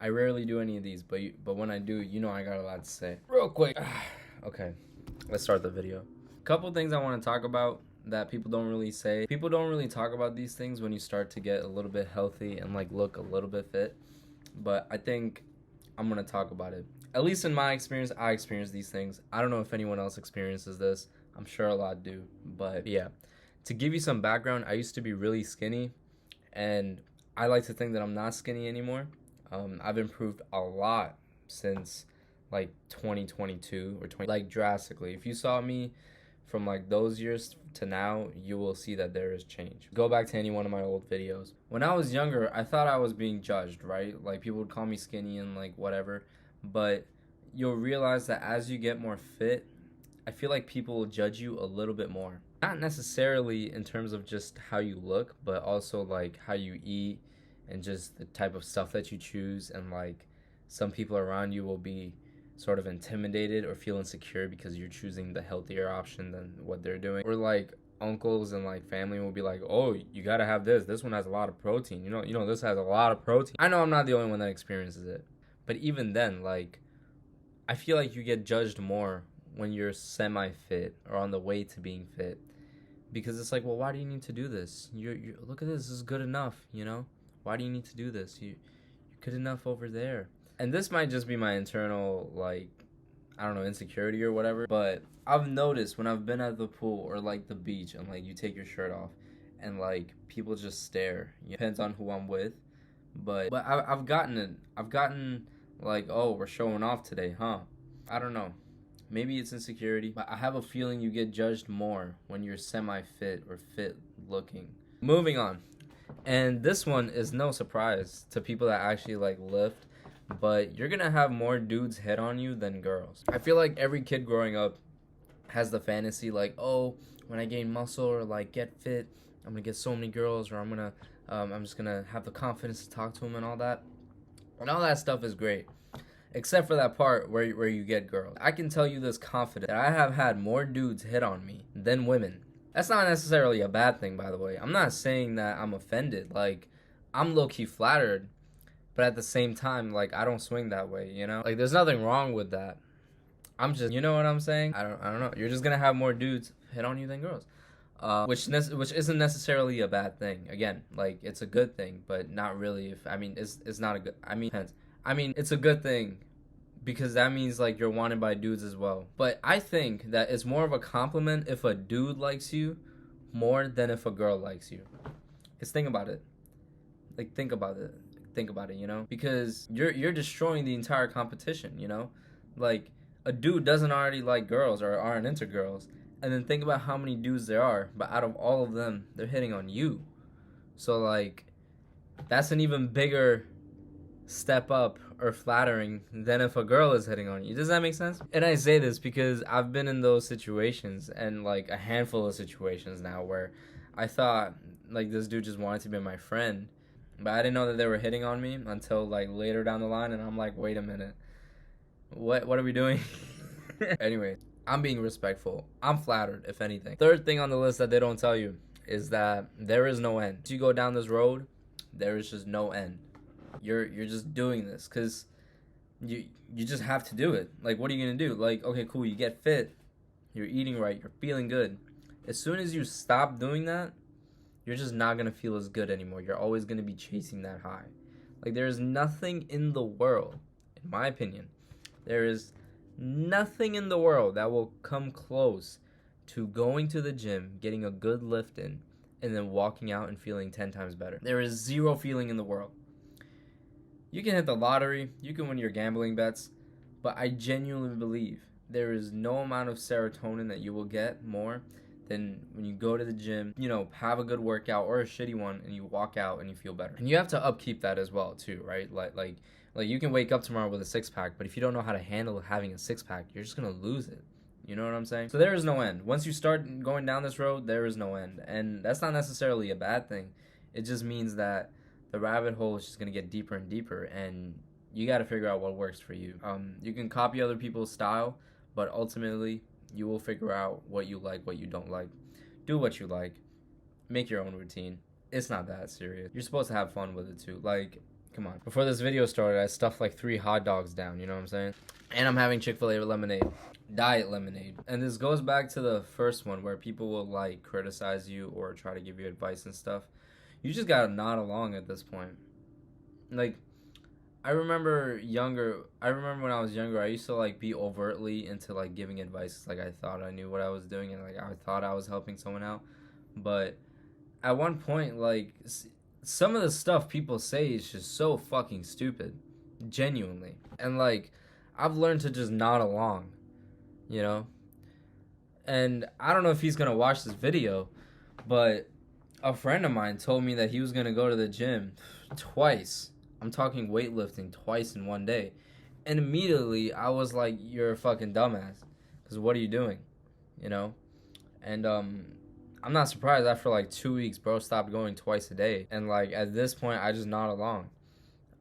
I rarely do any of these, but when I do, you know I got a lot to say. Real quick. Okay, let's start the video. Couple things I want to talk about that people don't really say. People don't really talk about these things when you start to get a little bit healthy and like look a little bit fit. But I think I'm gonna talk about it. At least in my experience, I experience these things. I don't know if anyone else experiences this. I'm sure a lot do. But yeah, to give you some background, I used to be really skinny, and I like to think that I'm not skinny anymore. I've improved a lot since like 2022 or 20, like drastically. If you saw me from like those years to now, you will see that there is change. Go back to any one of my old videos. When I was younger, I thought I was being judged, right? Like people would call me skinny and like whatever, but you'll realize that as you get more fit, I feel like people will judge you a little bit more. Not necessarily in terms of just how you look, but also like how you eat and just the type of stuff that you choose. And like some people around you will be sort of intimidated or feel insecure because you're choosing the healthier option than what they're doing. Or like uncles and like family will be like, oh, you gotta have this. This one has a lot of protein. You know, this has a lot of protein. I know I'm not the only one that experiences it. But even then, like, I feel like you get judged more when you're semi-fit or on the way to being fit, because it's like, well, why do you need to do this? You look at this. This is good enough. You know, why do you need to do this? You're good enough over there. And this might just be my internal, like, I don't know, insecurity or whatever. But I've noticed when I've been at the pool or like the beach and like you take your shirt off and like people just stare. It depends on who I'm with. But I've gotten it. I've gotten like, oh, we're showing off today, huh? I don't know. Maybe it's insecurity, but I have a feeling you get judged more when you're semi-fit or fit looking. Moving on. And this one is no surprise to people that actually like lift, but you're gonna have more dudes hit on you than girls. I feel like every kid growing up has the fantasy like, oh, when I gain muscle or like get fit, I'm gonna get so many girls, or I'm just gonna have the confidence to talk to them and all that. And all that stuff is great, except for that part where you get girls. I can tell you this confident that I have had more dudes hit on me than women. That's not necessarily a bad thing, by the way. I'm not saying that I'm offended. Like, I'm low-key flattered, but at the same time, like, I don't swing that way, you know? Like, there's nothing wrong with that. I'm just, you know what I'm saying? I don't know. You're just gonna have more dudes hit on you than girls. Which isn't necessarily a bad thing. Again, like, it's a good thing, but not really. It's not a good. It's a good thing because that means like you're wanted by dudes as well. But I think that it's more of a compliment if a dude likes you more than if a girl likes you. Cause think about it. Like, think about it. Think about it. You know, because you're destroying the entire competition. You know, like a dude doesn't already like girls or aren't into girls. And then think about how many dudes there are, but out of all of them, they're hitting on you. So, like, that's an even bigger step up or flattering than if a girl is hitting on you. Does that make sense? And I say this because I've been in those situations, and, like, a handful of situations now where I thought, like, this dude just wanted to be my friend. But I didn't know that they were hitting on me until, like, later down the line, and I'm like, wait a minute. What are we doing? Anyway. I'm being respectful. I'm flattered, if anything. Third thing on the list that they don't tell you is that there is no end. As you go down this road, there is just no end. You're just doing this because you just have to do it. Like, what are you gonna do? Like, okay, cool, you get fit, you're eating right, you're feeling good. As soon as you stop doing that, you're just not gonna feel as good anymore. You're always gonna be chasing that high. Like, there is nothing in the world, in my opinion, there is nothing in the world that will come close to going to the gym, getting a good lift in, and then walking out and feeling 10 times better. There is zero feeling in the world. You can hit the lottery, you can win your gambling bets, but I genuinely believe there is no amount of serotonin that you will get more than when you go to the gym, you know, have a good workout or a shitty one, and you walk out and you feel better. And you have to upkeep that as well too, right? Like you can wake up tomorrow with a six-pack, but if you don't know how to handle having a six-pack, you're just gonna lose it. You know what I'm saying? So there is no end. Once you start going down this road, there is no end. And that's not necessarily a bad thing. It just means that the rabbit hole is just gonna get deeper and deeper, and you gotta figure out what works for you. You can copy other people's style, but ultimately, you will figure out what you like, what you don't like. Do what you like. Make your own routine. It's not that serious. You're supposed to have fun with it too. Like, Come on. Before this video started, I stuffed like 3 hot dogs down, you know what I'm saying? And I'm having Chick-fil-A lemonade. Diet lemonade. And this goes back to the first one where people will like criticize you or try to give you advice and stuff. You just gotta nod along at this point. Like, I remember when I was younger, I used to like be overtly into like giving advice. Like I thought I knew what I was doing and like I thought I was helping someone out. But at one point, like some of the stuff people say is just so fucking stupid. Genuinely. And like I've learned to just nod along, you know? And I don't know if he's gonna watch this video, but a friend of mine told me that he was gonna go to the gym twice. I'm talking weightlifting twice in one day. And immediately I was like, you're a fucking dumbass. Because what are you doing? You know? And I'm not surprised after like 2 weeks, bro stopped going twice a day. And like at this point, I just nod along.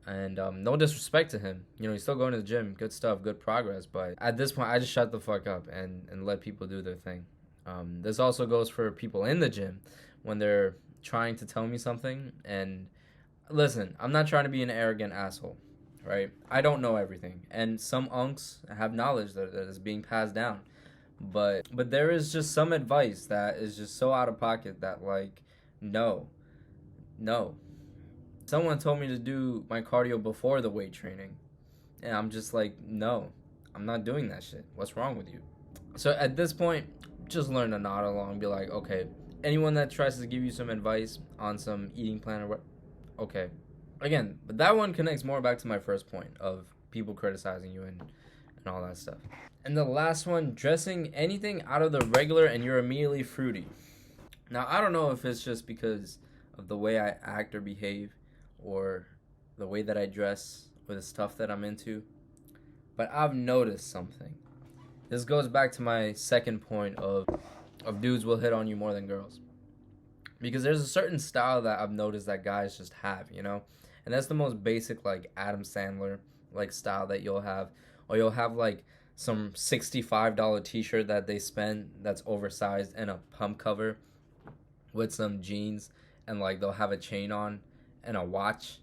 And no disrespect to him. You know, he's still going to the gym. Good stuff, good progress. But at this point, I just shut the fuck up and let people do their thing. This also goes for people in the gym when they're trying to tell me something. And listen, I'm not trying to be an arrogant asshole, right? I don't know everything. And some unks have knowledge that is being passed down. But there is just some advice that is just so out of pocket that like, no. Someone told me to do my cardio before the weight training. And I'm just like, no, I'm not doing that shit. What's wrong with you? So at this point, just learn to nod along. Be like, okay, anyone that tries to give you some advice on some eating plan or what, okay. Again, but that one connects more back to my first point of people criticizing you and all that stuff. And the last one, dressing anything out of the regular and you're immediately fruity. Now, I don't know if it's just because of the way I act or behave, or the way that I dress, or the stuff that I'm into, but I've noticed something. This goes back to my second point of dudes will hit on you more than girls. Because there's a certain style that I've noticed that guys just have, you know? And that's the most basic, like, Adam Sandler, like, style that you'll have. Or you'll have, like, some $65 t-shirt that they spend that's oversized and a pump cover with some jeans, and, like, they'll have a chain on and a watch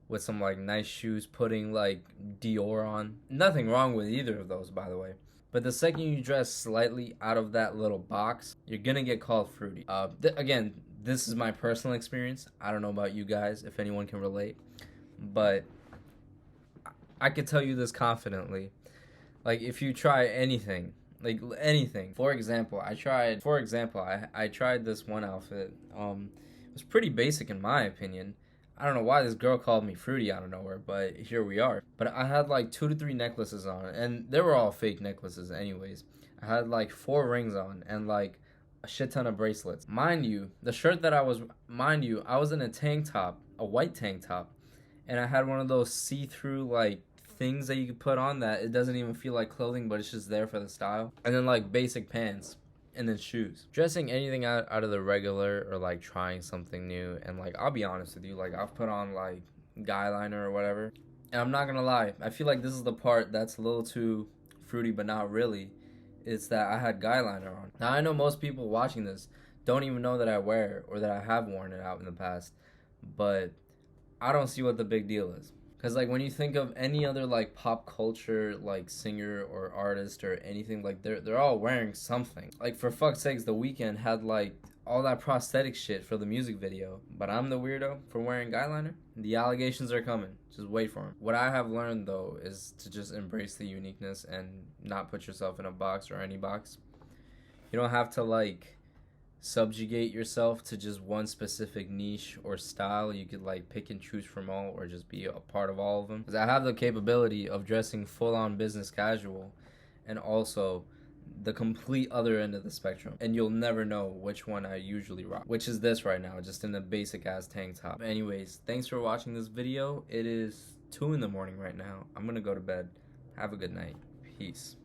with some like nice shoes, putting like Dior on. Nothing wrong with either of those, by the way. But the second you dress slightly out of that little box, you're gonna get called fruity. Again, this is my personal experience. I don't know about you guys, if anyone can relate, but I could tell you this confidently. Like if you try anything, like anything. For example, I tried this one outfit. It was pretty basic in my opinion. I don't know why this girl called me fruity out of nowhere, but here we are. But I had like 2 to 3 necklaces on, and they were all fake necklaces anyways. I had like 4 rings on and like a shit ton of bracelets. Mind you, I was in a tank top, a white tank top, and I had one of those see-through like things that you could put on that it doesn't even feel like clothing, but it's just there for the style. And then like basic pants. And then shoes. Dressing anything out of the regular or like trying something new. And like I'll be honest with you, like I've put on like guy liner or whatever, and I'm not gonna lie, I feel like this is the part that's a little too fruity, but not really. It's that I had guy liner on. Now I know most people watching this don't even know that I wear or that I have worn it out in the past, but I don't see what the big deal is. Because, like, when you think of any other, like, pop culture, like, singer or artist or anything, like, they're all wearing something. Like, for fuck's sakes, The Weeknd had, like, all that prosthetic shit for the music video. But I'm the weirdo for wearing guy liner. The allegations are coming. Just wait for them. What I have learned, though, is to just embrace the uniqueness and not put yourself in a box or any box. You don't have to, like, subjugate yourself to just one specific niche or style. You could like pick and choose from all, or just be a part of all of them. Because I have the capability of dressing full-on business casual and also the complete other end of the spectrum, and you'll never know which one I usually rock, which is this right now, just in a basic ass tank top. Anyways, thanks for watching this video. It is 2 in the morning right now. I'm gonna go to bed. Have a good night. Peace.